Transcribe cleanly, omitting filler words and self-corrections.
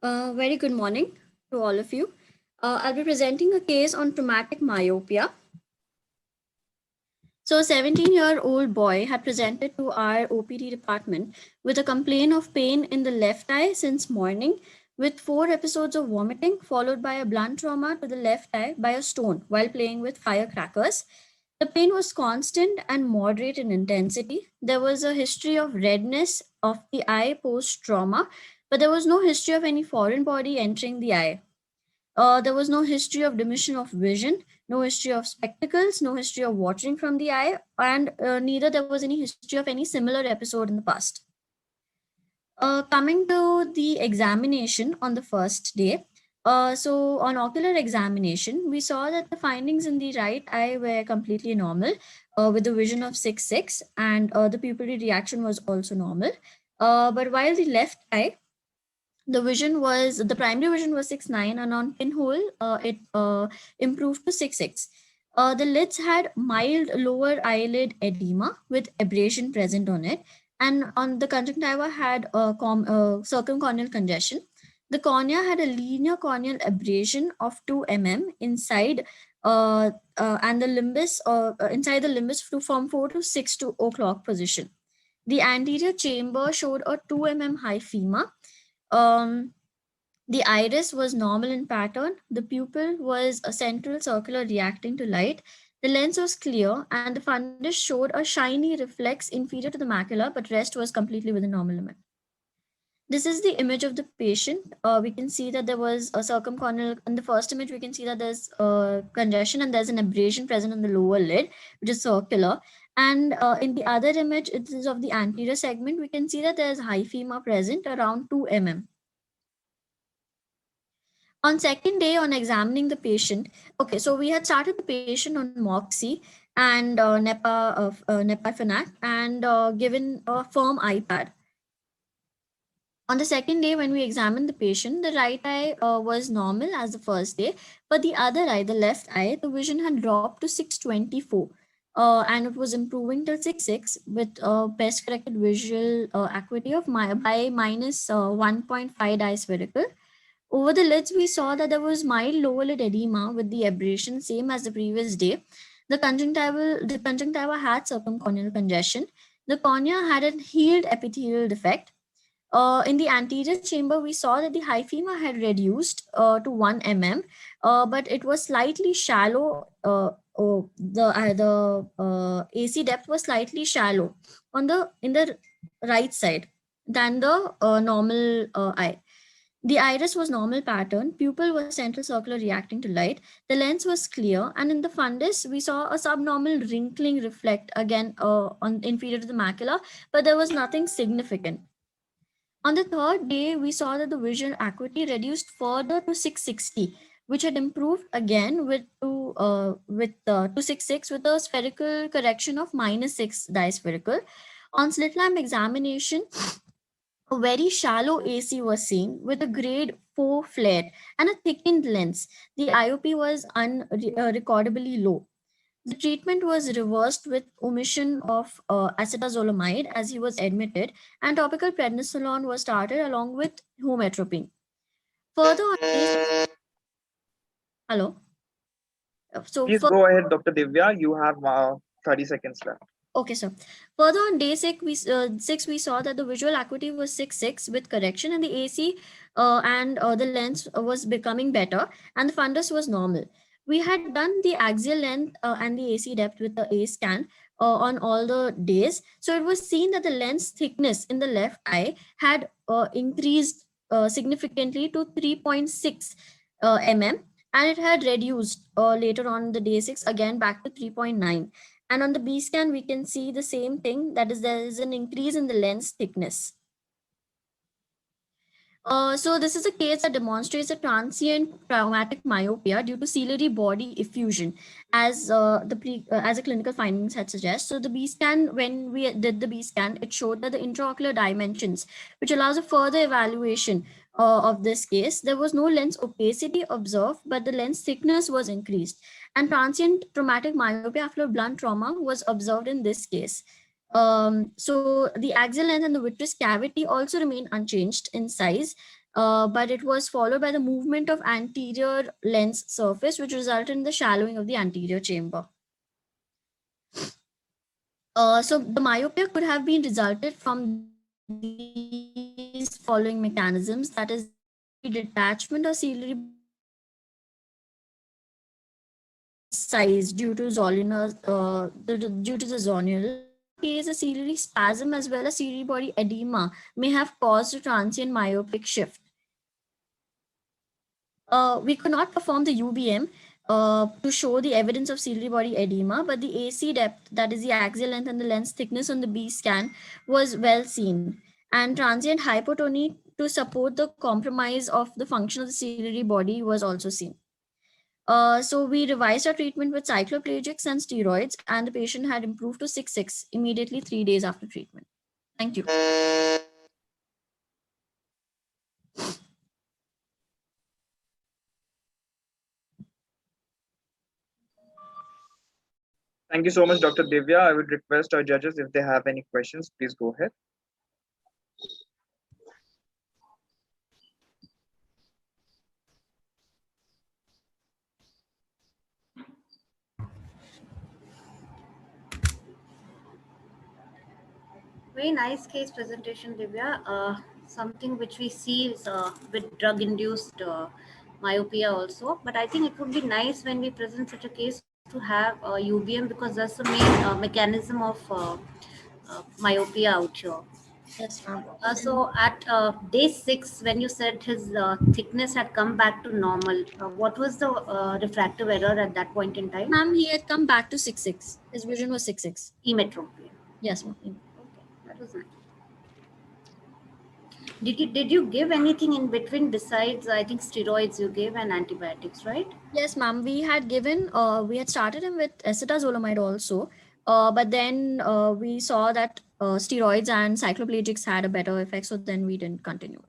Very good morning to all of you. I'll be presenting a case on traumatic myopia. So, a 17-year-old boy had presented to our OPD department with a complaint of pain in the left eye since morning, with 4 episodes of vomiting, followed by a blunt trauma to the left eye by a stone while playing with firecrackers. The pain was constant and moderate in intensity. There was a history of redness of the eye post trauma, but there was no history of any foreign body entering the eye. There was no history of diminution of vision, no history of spectacles, no history of watering from the eye, and neither there was any history of any similar episode in the past. Coming to the examination on the first day, so on ocular examination, we saw that the findings in the right eye were completely normal, with a vision of 6.6, and the pupillary reaction was also normal. But while the left eye, the primary vision was 6.9, and on pinhole, it improved to 6.6. The lids had mild lower eyelid edema with abrasion present on it, and on the conjunctiva had circumcorneal congestion. The cornea had a linear corneal abrasion of 2 mm inside, and the limbus inside the limbus from 4 to 6 to o'clock position. The anterior chamber showed a 2 mm hyphema. The iris was normal in pattern. The pupil was a central circular reacting to light. The lens was clear, and the fundus showed a shiny reflex inferior to the macula, but rest was completely within normal limit. This is the image of the patient. We can see that there was a circumcorneal. In the first image, we can see that there's congestion and there's an abrasion present on the lower lid, which is circular. And in the other image, it is of the anterior segment. We can see that there's hyphema present around 2 mm. On second day on examining the patient, okay, so we had started the patient on Moxie and Nepafenac and given a firm iPad. On the second day, when we examined the patient, the right eye was normal as the first day, but the other eye, the left eye, the vision had dropped to 624. And it was improving till 6.6 with best corrected visual acuity of by minus 1.5 dye spherical. Over the lids, we saw that there was mild lower lid edema with the abrasion, same as the previous day. The conjunctiva had circumcorneal congestion. The cornea had a healed epithelial defect. In the anterior chamber, we saw that the hyphema had reduced to 1 mm, but it was slightly shallow. The AC depth was slightly shallow in the right side than the normal eye. The iris was normal pattern, pupil was central circular reacting to light, the lens was clear, and in the fundus, we saw a subnormal wrinkling reflect again on inferior to the macula, but there was nothing significant. On the third day, we saw that the visual acuity reduced further to 660, which had improved again with 266 with a spherical correction of minus 6 dispherical. On slit lamp examination, a very shallow AC was seen with a grade 4 flare and a thickened lens. The IOP was unrecordably low. The treatment was reversed with omission of acetazolamide as he was admitted, and topical prednisolone was started along with hometropine. Further on this, hello. So Please go ahead, Dr. Divya. You have 30 seconds left. Okay, sir. Further on day 6, we saw that the visual acuity was 6.6 with correction, and the AC and the lens was becoming better, and the fundus was normal. We had done the axial length and the AC depth with the A scan on all the days. So it was seen that the lens thickness in the left eye had increased significantly to 3.6 mm, and it had reduced later on the day 6 again back to 3.9. And on the B scan, we can see the same thing. That is, there is an increase in the lens thickness. So this is a case that demonstrates a transient traumatic myopia due to ciliary body effusion, as as a clinical findings had suggest. So the B scan, when we did the B scan, it showed that the intraocular dimensions, which allows a further evaluation of this case, there was no lens opacity observed, but the lens thickness was increased. And transient traumatic myopia after blunt trauma was observed in this case. So the axial length and the vitreous cavity also remain unchanged in size. but it was followed by the movement of anterior lens surface, which resulted in the shallowing of the anterior chamber. So the myopia could have been resulted from these following mechanisms, that is detachment of ciliary size due to due to the zonule. Case a ciliary spasm as well as ciliary body edema may have caused a transient myopic shift. We could not perform the UBM to show the evidence of ciliary body edema, but the AC depth, that is the axial length and the lens thickness on the B scan, was well seen. And transient hypotony to support the compromise of the function of the ciliary body was also seen. So we revised our treatment with cycloplegics and steroids, and the patient had improved to 6.6 immediately 3 days after treatment. Thank you. Thank you so much, Dr. Divya. I would request our judges, if they have any questions, please go ahead. Very nice case presentation, Divya. Something which we see is with drug-induced myopia also. But I think it would be nice when we present such a case to have UBM, because that's the main mechanism of myopia out here. Yes, ma'am. So at day 6, when you said his thickness had come back to normal, what was the refractive error at that point in time? Ma'am, he had come back to 6.6. His vision was 6.6. Emetropia. Yes, ma'am. Okay, that was nice. Did you give anything in between besides, I think, steroids you gave and antibiotics, right? Yes, ma'am. We had started him with acetazolamide also, but then we saw that steroids and cycloplegics had a better effect, so then we didn't continue.